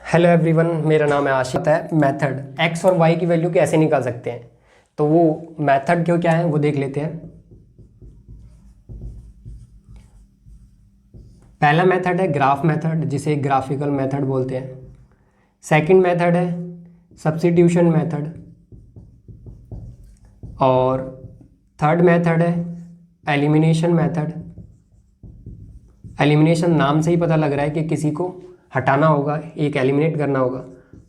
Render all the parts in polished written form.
Hello everyone, मेरा नाम है आशित है। मेथड एक्स और वाई की वैल्यू कैसे निकाल सकते हैं, तो वो मेथड क्यों क्या है वो देख लेते हैं। पहला मेथड है ग्राफ मेथड, जिसे ग्राफिकल मेथड बोलते हैं। सेकंड मेथड है सब्स्टिट्यूशन मेथड और थर्ड मेथड है एलिमिनेशन मेथड। एलिमिनेशन नाम से ही पता लग रहा है कि किसी को हटाना होगा, एक एलिमिनेट करना होगा।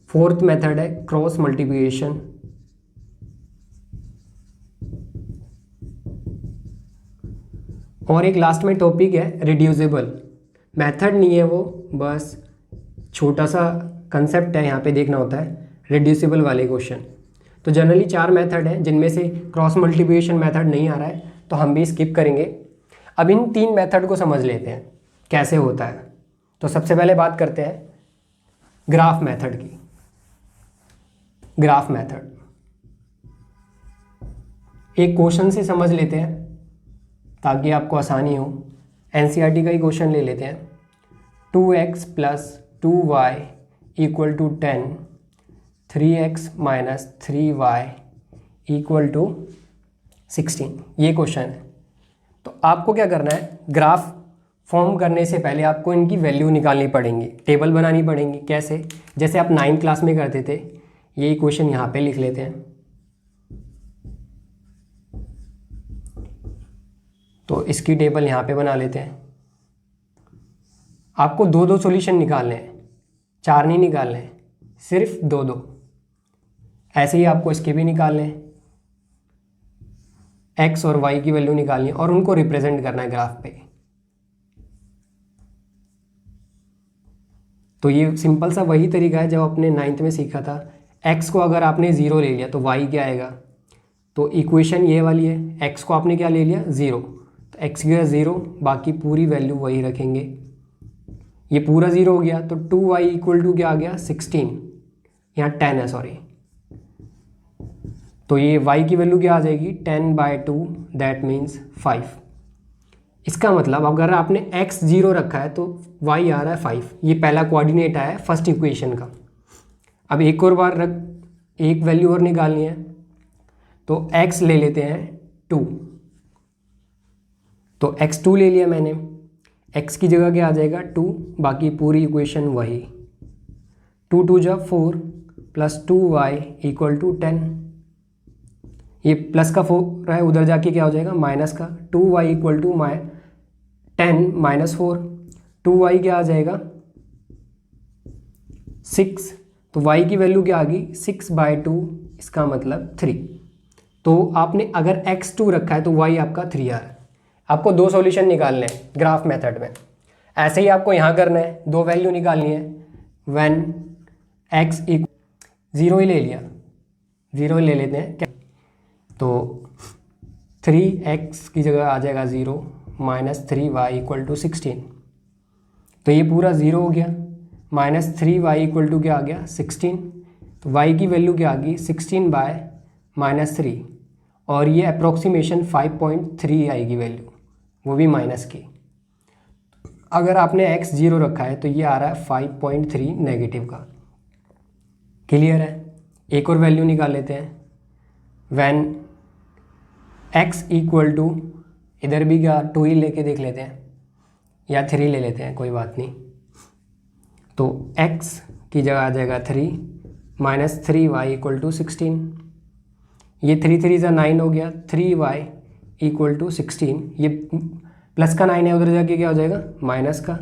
फोर्थ मेथड है क्रॉस मल्टीप्लिकेशन। और एक लास्ट में टॉपिक है रिड्यूसिबल। मेथड नहीं है वो, बस छोटा सा कंसेप्ट है, यहाँ पे देखना होता है रिड्यूसिबल वाले क्वेश्चन। तो जनरली 4 मेथड हैं, जिनमें से क्रॉस मल्टीप्लिकेशन मेथड नहीं आ रहा है तो हम भी स्किप करेंगे। अब इन 3 मेथड को समझ लेते हैं कैसे होता है। तो सबसे पहले बात करते हैं ग्राफ मेथड की। ग्राफ मेथड एक क्वेश्चन से समझ लेते हैं ताकि आपको आसानी हो। एनसीईआरटी का ही क्वेश्चन ले लेते हैं। 2x + 2y = 10, 3x - 3y = 16। ये क्वेश्चन है। तो आपको क्या करना है, ग्राफ फॉर्म करने से पहले आपको इनकी वैल्यू निकालनी पड़ेंगी, टेबल बनानी पड़ेंगी। कैसे? जैसे आप 9th क्लास में करते थे। यही क्वेश्चन यहाँ पे लिख लेते हैं। तो इसकी टेबल यहाँ पे बना लेते हैं। आपको 2-2 सॉल्यूशन निकालने हैं, 4 नहीं निकालने हैं, सिर्फ 2-2। ऐसे ही आपको इसके भी निकालने हैं। एक्स और वाई की वैल्यू निकालनी है और उनको रिप्रेजेंट करना है ग्राफ पे। तो ये सिंपल सा वही तरीका है जब आपने 9th में सीखा था। x को अगर आपने 0 ले लिया तो y क्या आएगा? तो इक्वेशन ये वाली है, x को आपने क्या ले लिया? 0। तो x की 0, बाकी पूरी वैल्यू वही रखेंगे। ये पूरा 0 हो गया तो 2y = क्या आ गया? 16। यहाँ 10 है, सॉरी। तो ये y की वैल्यू क्या आ जाएगी? 10/2, दैट मीन्स 5। इसका मतलब अगर आपने x 0 रखा है तो y आ रहा है 5। ये पहला कोऑर्डिनेट आया है फर्स्ट इक्वेशन का। अब एक और बार एक वैल्यू और निकालनी है तो x ले लेते हैं 2। तो x2 ले लिया मैंने, x की जगह क्या आ जाएगा? 2, बाकी पूरी इक्वेशन वही। 2 × 2 = 4 + 2y = 10। ये प्लस का 4 है, उधर जाके क्या हो जाएगा? माइनस का। 2y = 10 - 4। 2y क्या आ जाएगा? 6। तो y की वैल्यू क्या आ गई? 6/2, इसका मतलब 3। तो आपने अगर x2 रखा है तो y आपका 3 आ रहा है। आपको 2 सॉल्यूशन निकालने हैं ग्राफ मेथड में। ऐसे ही आपको यहाँ करना है, 2 वैल्यू निकालनी है। व्हेन x = 0 ही ले लिया, 0 ही ले लेते हैं क्या? तो 3x की जगह आ जाएगा 0 - 3y = 16। तो ये पूरा 0 हो गया। -3y = क्या आ गया? 16। तो y की वैल्यू क्या आ गई? 16/-3। और ये अप्रोक्सीमेशन 5.3 आएगी वैल्यू, वो भी माइनस की। अगर आपने x 0 रखा है तो ये आ रहा है 5.3 नेगेटिव का। क्लियर है? एक और वैल्यू निकाल लेते हैं। व्हेन x = इधर भी क्या 2 ही लेके देख लेते हैं, या 3 ले लेते हैं, कोई बात नहीं। तो x की जगह आ जाएगा 3 - 3y = 16। ये 3 3 = 9 हो गया। 3y = 16। ये प्लस का 9 है, उधर जाके क्या हो जाएगा? माइनस का।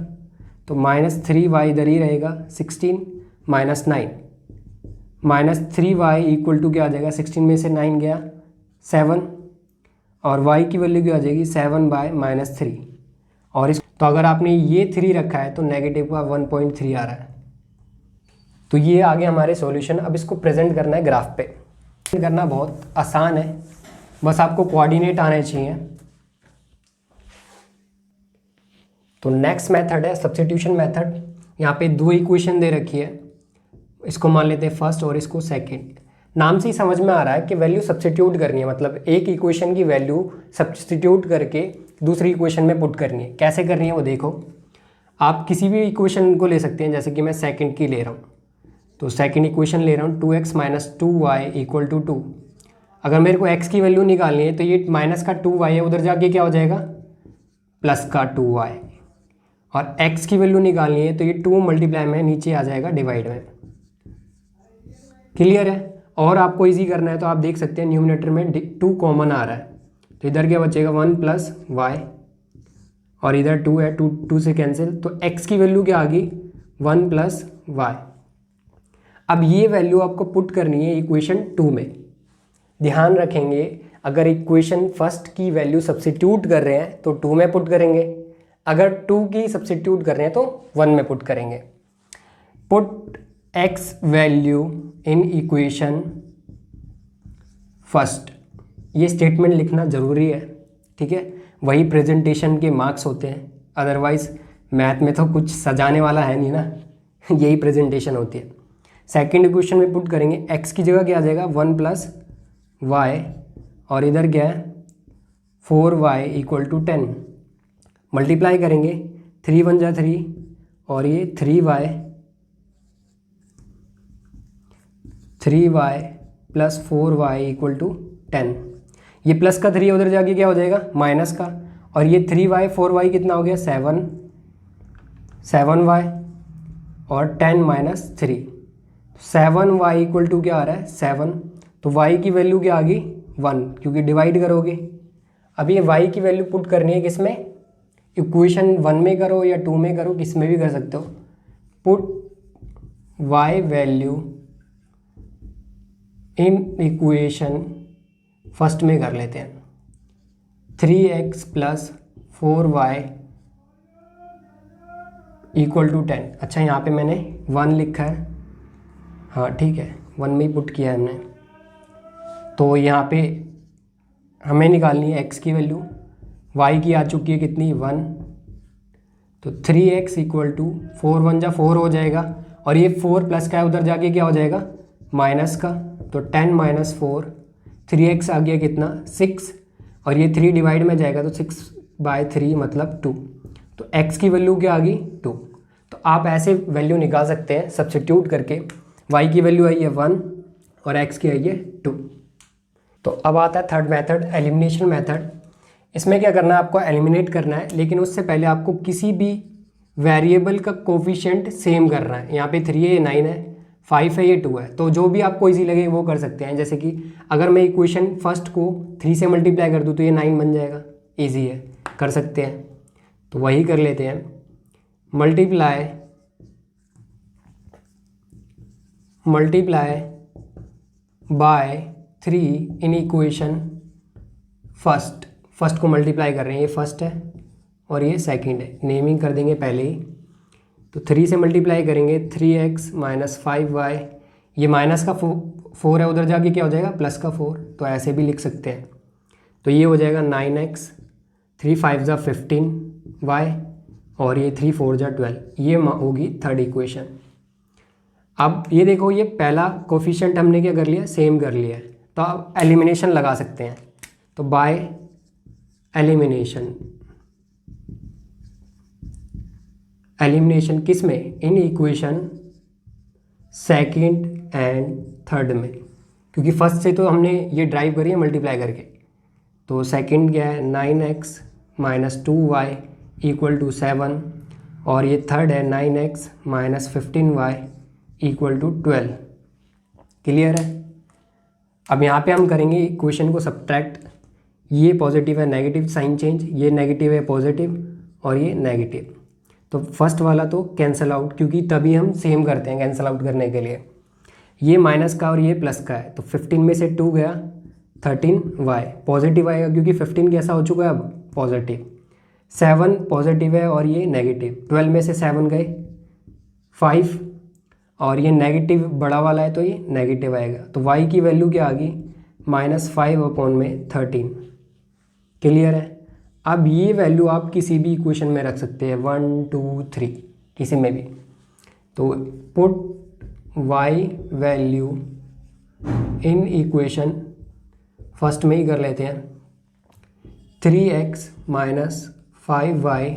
तो -3y इधर ही रहेगा। 16 - 9 -3y = क्या आ जाएगा? 16 में से 9 गया 7, और y की वैल्यू क्या आ जाएगी? 7/-3। और इस तो अगर आपने ये 3 रखा है तो नेगेटिव का 1.3 आ रहा है। तो ये आगे हमारे सॉल्यूशन। अब इसको प्रेजेंट करना है ग्राफ पे। करना बहुत आसान है, बस आपको कोऑर्डिनेट आने चाहिए। तो नेक्स्ट मेथड है सब्स्टिट्यूशन मेथड। यहाँ पे 2 इक्वेशन दे रखी है, इसको मान लेते हैं फर्स्ट और इसको सेकंड। नाम से ही समझ में आ रहा है कि वैल्यू सब्स्टिट्यूट करनी है, मतलब एक इक्वेशन की वैल्यू सब्स्टिट्यूट करके दूसरी इक्वेशन में पुट करनी है। कैसे करनी है वो देखो। आप किसी भी इक्वेशन को ले सकते हैं, जैसे कि मैं सेकंड की ले रहा हूँ। तो सेकंड इक्वेशन ले रहा हूँ 2x minus 2y equal to 2। अगर मेरे को x की वैल्यू निकालनी है तो ये माइनस का 2y है, उधर जाके क्या हो जाएगा प्लस का 2y, और x की वैल्यू निकालनी है तो ये 2 मल्टीप्लाई में नीचे आ जाएगा डिवाइड में। क्लियर है? और आपको इजी करना है तो आप देख सकते हैं न्यूमिनेटर में 2 कॉमन आ रहा है, तो इधर क्या बचेगा 1 प्लस वाई, और इधर 2 है, 2 से कैंसिल, तो x की वैल्यू क्या आ गई 1 प्लस वाई। अब ये वैल्यू आपको पुट करनी है इक्वेशन 2 में। ध्यान रखेंगे अगर इक्वेशन फर्स्ट की वैल्यू सब्स्टिट्यूट कर रहे हैं तो 2 में पुट करेंगे, अगर 2 की सब्स्टिट्यूट कर रहे हैं तो 1 में पुट करेंगे। Put x value in equation first, ये स्टेटमेंट लिखना ज़रूरी है, ठीक है, वही प्रेजेंटेशन के मार्क्स होते हैं, अदरवाइज मैथ में तो कुछ सजाने वाला है नहीं ना यही प्रेजेंटेशन होती है। सेकंड इक्वेशन में पुट करेंगे, x की जगह क्या आ जाएगा 1 प्लस वाई, और इधर क्या है 4y इक्वल टू 10, मल्टीप्लाई करेंगे 3 1 जा 3, और ये 3y plus 4y equal to 10, ये प्लस का 3 उधर जाके क्या हो जाएगा माइनस का, और ये 3y 4y कितना हो गया 7y, और 10 माइनस 3, 7y इक्वल टू क्या आ रहा है 7, तो y की वैल्यू क्या आ गई 1, क्योंकि डिवाइड करोगे। अब ये y की वैल्यू पुट करनी है किस में, इक्वेशन 1 में करो या 2 में करो, किस में भी कर सकते हो। Put y value in equation first में कर लेते हैं, 3x plus 4y equal to 10। अच्छा यहाँ पे मैंने 1 लिखा है, हाँ ठीक है 1 में ही पुट किया है हमने। तो यहाँ पे हमें निकालनी है x की वैल्यू, y की आ चुकी है कितनी 1, तो 3x इक्वल टू 4 1 जा 4 हो जाएगा, और ये 4 प्लस का है उधर जाके क्या हो जाएगा माइनस का, तो 10 माइनस 4, 3x आ गया कितना 6, और ये 3 डिवाइड में जाएगा तो 6/3 मतलब 2, तो x की वैल्यू क्या आ गई 2। तो आप ऐसे वैल्यू निकाल सकते हैं सब्स्टिट्यूट करके, y की वैल्यू आई है 1 और x की आई है 2। तो अब आता है थर्ड मेथड, एलिमिनेशन मेथड। इसमें क्या करना है, आपको एलिमिनेट करना है, लेकिन उससे पहले आपको किसी भी वेरिएबल का कोफिशिएंट सेम करना है। यहाँ पे 3 है, ये 9 है, 5 है, ये 2 है, तो जो भी आपको इजी लगे वो कर सकते हैं। जैसे कि अगर मैं इक्वेशन फर्स्ट को 3 से मल्टीप्लाई कर दूँ तो ये 9 बन जाएगा, इजी है, कर सकते हैं। तो वही कर लेते हैं, multiply by 3 in equation first को मल्टीप्लाई कर रहे हैं, ये फर्स्ट है और ये सेकंड है, नेमिंग कर देंगे पहले ही। तो 3 से मल्टीप्लाई करेंगे 3x माइनस 5y, ये माइनस का 4 है, उधर जाके क्या हो जाएगा प्लस का 4, तो ऐसे भी लिख सकते हैं। तो ये हो जाएगा 9x, 3 5 जा 15y, और ये 3 4 जा 12, ये होगी थर्ड इक्वेशन। अब ये देखो, ये पहला कोफिशिएंट हमने क्या कर लिया, सेम कर लिया है, तो अब एलिमिनेशन लगा सकते हैं। तो बाय एलिमिनेशन किस में, in equation second and third में, क्योंकि फर्स्ट से तो हमने ये ड्राइव करी है मल्टीप्लाई करके। तो सेकंड क्या है 9x minus 2y equal to 7, और ये थर्ड है 9x minus 15y equal to 12। Clear है? अब यहाँ पे हम करेंगे इक्वेशन को सब्ट्रैक्ट, ये पॉजिटिव है नेगेटिव साइन चेंज, ये नेगेटिव है पॉजिटिव, और ये नेगेटिव। तो फर्स्ट वाला तो कैंसिल आउट, क्योंकि तभी हम सेम करते हैं कैंसिल आउट करने के लिए। ये माइनस का और ये प्लस का है, तो 15 में से 2 गया 13y, पॉजिटिव आएगा क्योंकि 15 कैसा हो चुका है अब पॉजिटिव, 7 पॉजिटिव है और ये नेगेटिव, 12 में से 7 गए 5, और ये नेगेटिव बड़ा वाला है तो ये नेगेटिव आएगा। तो y की वैल्यू क्या आ गई -5/13। क्लियर है? अब ये वैल्यू आप किसी भी इक्वेशन में रख सकते हैं, 1 2 3 किसी में भी। तो put y value in equation first में ही कर लेते हैं, 3x minus 5y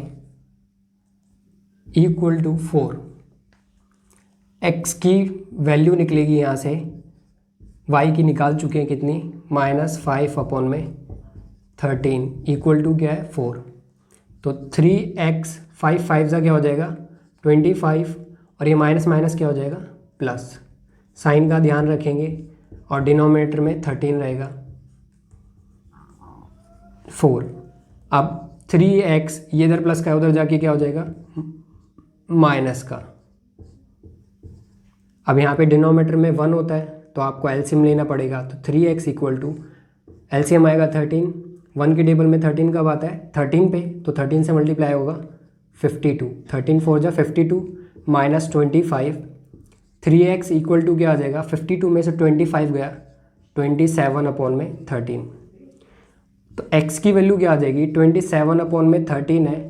equal to 4। x की वैल्यू निकलेगी यहाँ से, y की निकाल चुके हैं कितनी, -5/13 इक्वल टू क्या है 4। तो 3x 5 5 ज़ा क्या हो जाएगा 25, और ये माइनस माइनस क्या हो जाएगा प्लस। साइन का ध्यान रखेंगे और डिनोमिनेटर में 13 रहेगा 4। अब 3x ये इधर प्लस का उधर जाके क्या हो जाएगा माइनस का। अब यहाँ पे डिनोमिनेटर में 1 होता है तो आपको एलसीएम लेना पड़ेगा। तो 3x इक्वल टू एलसीएम आएगा 13, 1 के टेबल में 13 कब आता है 13 पे, तो 13 से मल्टीप्लाई होगा 52, 13 4 जा 52 माइनस 25। 3x इक्वल टू क्या आ जाएगा 52 में से 25 गया 27/13। तो x की वैल्यू क्या आ जाएगी 27/13 है,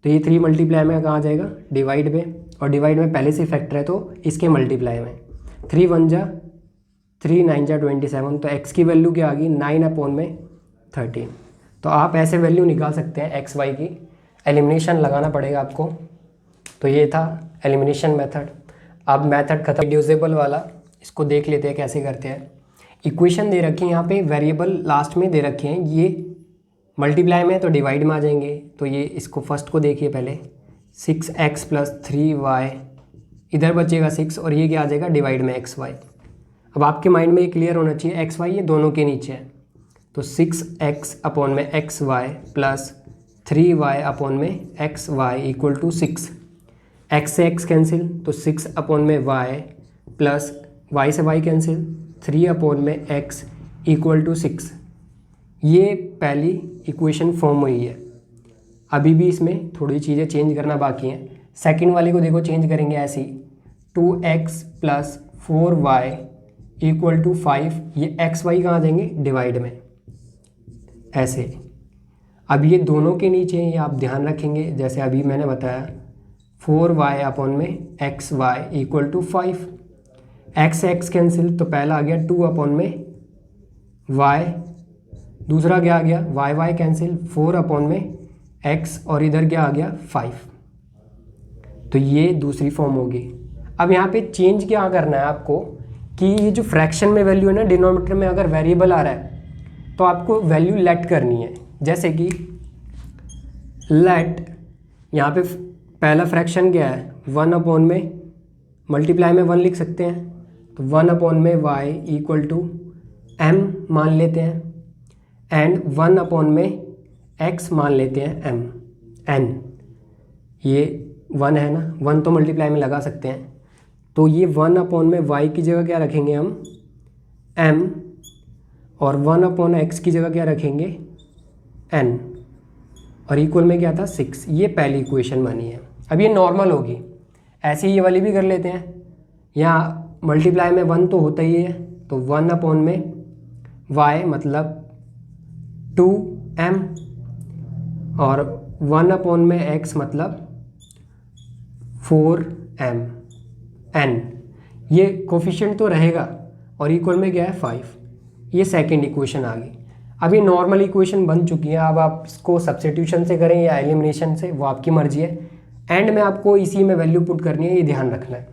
तो ये 3 मल्टीप्लाई में कहाँ आ जाएगा डिवाइड में, और डिवाइड में पहले से फैक्टर है तो इसके मल्टीप्लाई में 3 1 जा 3 9 जा 27। तो x की वैल्यू क्या आ गई 9/13। तो आप ऐसे वैल्यू निकाल सकते हैं x y की। एलिमिनेशन लगाना पड़ेगा आपको। तो ये था एलिमिनेशन मेथड। अब मेथड खत्म, रिड्यूसेबल वाला इसको देख लेते हैं कैसे करते हैं। इक्वेशन दे रखी है यहाँ पे, वेरिएबल लास्ट में दे रखे हैं, ये मल्टीप्लाई में तो डिवाइड में आ जाएंगे। तो ये इसको फर्स्ट को देखिए पहले, 6x + 3y, इधर बचेगा 6 और ये क्या आ जाएगा डिवाइड में xy। अब आपके माइंड में ये क्लियर होना चाहिए xy ये दोनों के नीचे है। तो 6x/xy + 3y/xy equal to 6। x से x कैंसिल, तो 6/y प्लस y से y cancel, 3/x equal to 6। ये पहली इक्वेशन फॉर्म हुई है। अभी भी इसमें थोड़ी चीज़ें चेंज करना बाकी हैं। सेकंड वाले को देखो चेंज करेंगे ऐसी, 2x + 4y इक्वल टू 5। ये x y कहाँ जाएंगे डिवाइड में ऐसे। अब ये दोनों के नीचे ये आप ध्यान रखेंगे, जैसे अभी मैंने बताया 4y/xy equal to 5। x x cancel, तो पहला आ गया 2/y, दूसरा क्या आ गया y कैंसिल 4/x, और इधर क्या आ गया 5। तो ये दूसरी फॉर्म होगी। अब यहाँ पे चेंज क्या करना है आपको कि ये जो फ्रैक्शन में वैल्यू है ना, डिनोमिनेटर में अगर वेरिएबल आ रहा है तो आपको वैल्यू लेट करनी है। जैसे कि लेट, यहाँ पे पहला फ्रैक्शन क्या है 1/ में, मल्टीप्लाई में 1 लिख सकते हैं, तो 1/y इक्वल टू m मान लेते हैं, एंड 1/x मान लेते हैं m n। ये 1 है ना, 1 तो मल्टीप्लाई में लगा सकते हैं। तो ये 1/y की जगह क्या रखेंगे हम m, और 1/x की जगह क्या रखेंगे n, और इक्वल में क्या था 6। ये पहली इक्वेशन बनी है। अब ये नॉर्मल होगी, ऐसे ही ये वाली भी कर लेते हैं। यहाँ मल्टीप्लाई में 1 तो होता ही है, तो 1/y मतलब 2m, और 1/x मतलब 4m n। ये कोफिशिएंट तो रहेगा, और इक्वल में क्या है 5। ये सेकंड इक्वेशन आ गई। अब ये नॉर्मल इक्वेशन बन चुकी है। अब आप इसको सब्स्टिट्यूशन से करें या एलिमिनेशन से, वो आपकी मर्जी है। एंड में आपको इसी में वैल्यू पुट करनी है, ये ध्यान रखना है।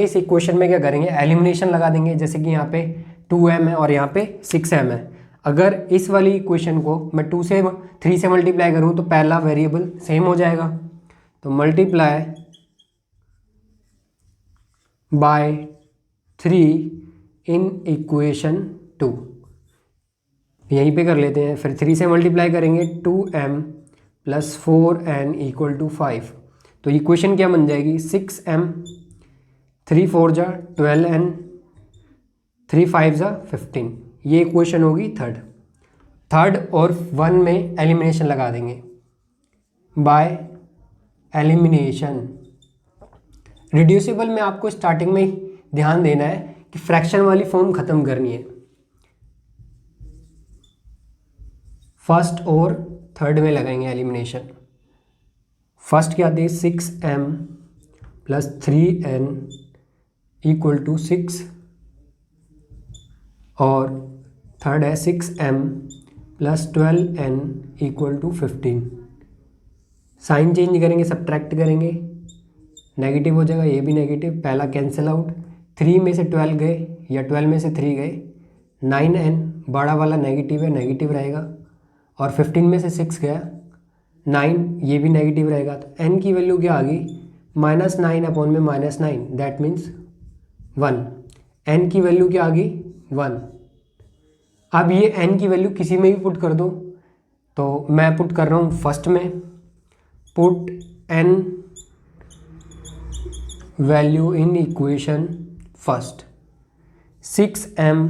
इस इक्वेशन में क्या करेंगे एलिमिनेशन लगा देंगे। जैसे कि यहाँ पे 2m है और यहाँ पे 6m है। अगर इस वाली इक्वेशन को मैं 2 से 3 से मल्टीप्लाई करूँ तो पहला वेरिएबल सेम हो जाएगा, तो मल्टीप्लाई बाय 3 इन इक्वेशन 2, यहीं पे कर लेते हैं। फिर 3 से मल्टीप्लाई करेंगे 2m + 4n इक्वल टू 5। तो इक्वेशन क्या बन जाएगी 6m, 3 4 जा 12n, 3 5 जा 15। ये इक्वेशन होगी थर्ड और 1 में एलिमिनेशन लगा देंगे बाय एलिमिनेशन। रिड्यूसिबल में आपको स्टार्टिंग में ही ध्यान देना है कि फ्रैक्शन वाली फॉर्म ख़त्म करनी है। फर्स्ट और थर्ड में लगाएंगे एलिमिनेशन। फर्स्ट क्या आती है 6m + 3n इक्वल टू 6, और थर्ड है 6m + 12n equal to 15। Sign change करेंगे, सब्ट्रैक्ट करेंगे, नेगेटिव हो जाएगा, ये भी नेगेटिव, पहला कैंसिल आउट, 3 में से 12 गए या 12 में से 3 गए, 9n बड़ा वाला नेगेटिव है, नेगेटिव रहेगा, और 15 में से 6 गया 9, ये भी नेगेटिव रहेगा। तो n की वैल्यू क्या आ गई, -9 अपॉन में -9, दैट मीन्स 1। n की वैल्यू क्या आ गई, 1। अब ये n की वैल्यू किसी में भी पुट कर दो, तो मैं पुट कर रहा हूँ फर्स्ट में, put n value in equation first, 6m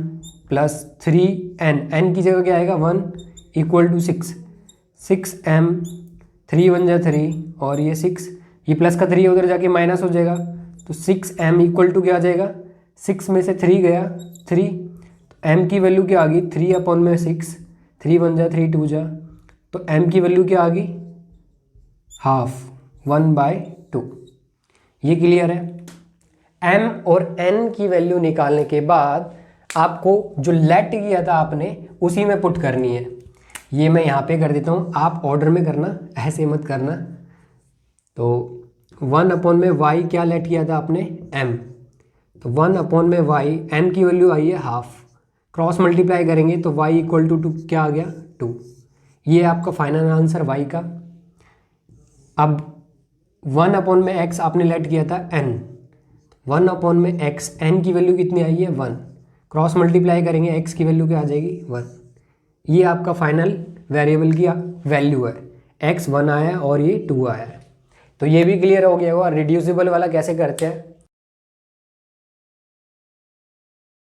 plus 3n, n की जगह क्या आएगा 1 इक्वल टू 6, 6m, 3 1 जा 3 और ये 6, ये प्लस का 3 उधर जाके माइनस हो जाएगा, तो 6m इक्वल टू क्या आ जाएगा, 6 में से 3 गया 3, तो m की वैल्यू क्या आ गई 3 अपॉन में 6, 3 1 जा 3 2 जा, तो m की वैल्यू क्या आ गई हाफ, 1/2। ये क्लियर है। m और n की वैल्यू निकालने के बाद आपको जो लेट किया था आपने उसी में पुट करनी है। ये मैं यहाँ पे कर देता हूँ, आप ऑर्डर में करना, ऐसे मत करना। तो 1 अपॉन में y क्या लेट किया था आपने, m, तो 1 अपॉन में y, m की वैल्यू आई है हाफ, क्रॉस मल्टीप्लाई करेंगे तो y इक्वल टू 2 क्या आ गया 2। ये आपका फाइनल आंसर y का। अब 1 अपॉन में x आपने लेट किया था n, 1 अपॉन में x, n की वैल्यू कितनी आई है 1, क्रॉस मल्टीप्लाई करेंगे x की वैल्यू क्या आ जाएगी 1। ये आपका फाइनल वेरिएबल की वैल्यू है, x 1 आया और ये 2 आया है। तो ये भी क्लियर हो गया होगा रिड्यूसिबल वाला कैसे करते हैं।